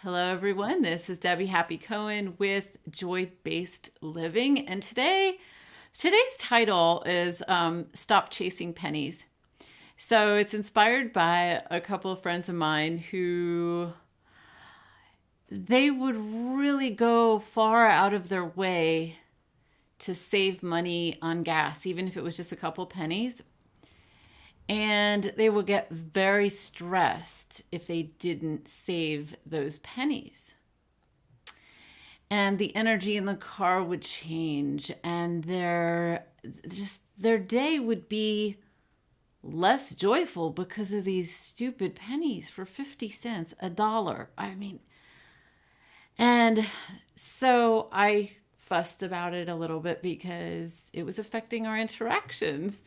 Hello everyone, this is Debbie Happy Cohen with Joy-Based Living, and today's title is Stop Chasing Pennies. So it's inspired by a couple of friends of mine who they would really go far out of their way to save money on gas, even if it was just a couple pennies. And they would get very stressed if they didn't save those pennies. And the energy in the car would change, and their day would be less joyful because of these stupid pennies for 50 cents, a dollar. And so I fussed about it a little bit because it was affecting our interactions.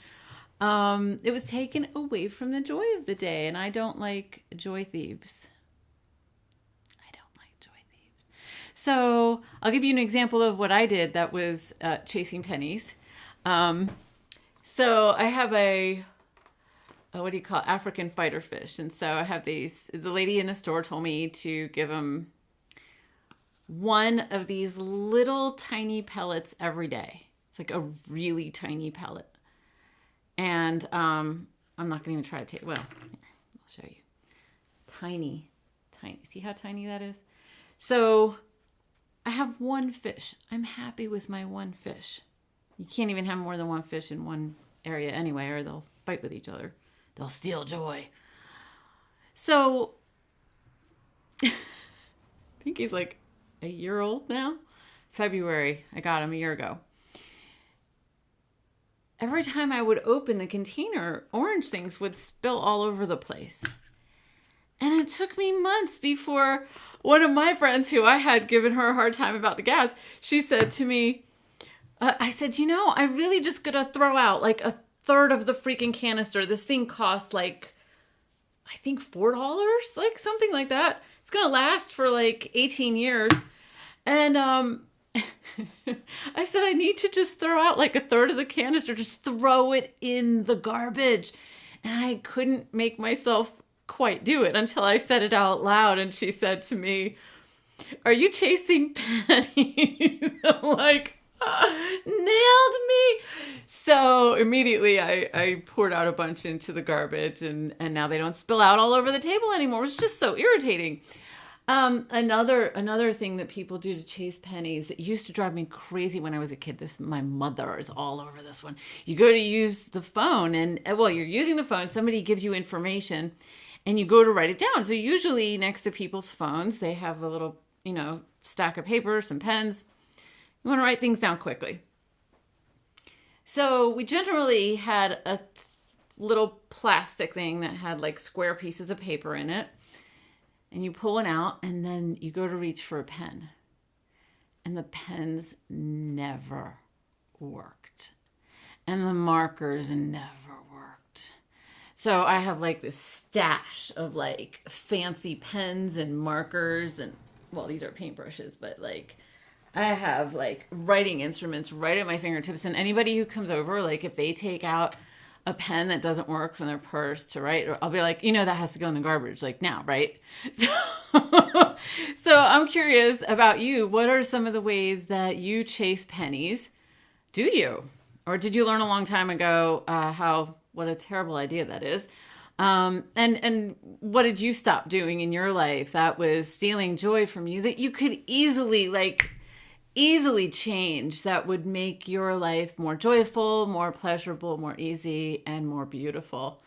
It was taken away from the joy of the day, and I don't like joy thieves. So I'll give you an example of what I did that was chasing pennies. So I have what do you call it? African fighter fish. And so I have these, the lady in the store told me to give them one of these little tiny pellets every day. It's like a really tiny pellet. And I'm not going to even try to take, well, here, I'll show you. Tiny. See how tiny that is? So I have one fish. I'm happy with my one fish. You can't even have more than one fish in one area anyway, or they'll fight with each other. They'll steal joy. So I think he's like a year old now. February, I got him a year ago. Every time I would open the container, orange things would spill all over the place. And it took me months before one of my friends, who I had given her a hard time about the gas, she said to me, I said, I really just got to throw out like a third of the freaking canister. This thing costs like, I think $4, like something like that. It's going to last for like 18 years. And I said, I need to just throw out like a third of the canister, just throw it in the garbage. And I couldn't make myself quite do it until I said it out loud. And she said to me, "Are you chasing pennies?" I'm like, nailed me. So immediately I poured out a bunch into the garbage, and now they don't spill out all over the table anymore. It's just so irritating. Another thing that people do to chase pennies, it used to drive me crazy when I was a kid. My mother is all over this one. You go to use the phone, and you're using the phone. Somebody gives you information and you go to write it down. So usually next to people's phones, they have a little, stack of paper, some pens. You want to write things down quickly. So we generally had a little plastic thing that had like square pieces of paper in it. And you pull it out, and then you go to reach for a pen. And the pens never worked. And the markers never worked. So I have like this stash of like fancy pens and markers, and these are paintbrushes, but like I have like writing instruments right at my fingertips. And anybody who comes over, like if they take out a pen that doesn't work from their purse to write, or I'll be like, that has to go in the garbage, like now, right? So I'm curious about you. What are some of the ways that you chase pennies? Do you? Or did you learn a long time ago what a terrible idea that is? And what did you stop doing in your life that was stealing joy from you that you could easily change, that would make your life more joyful, more pleasurable, more easy, and more beautiful?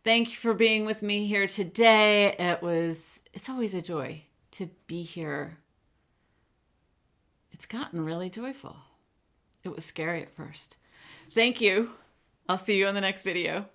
Thank you for being with me here today. It's always a joy to be here. It's gotten really joyful. It was scary at first. Thank you. I'll see you on the next video.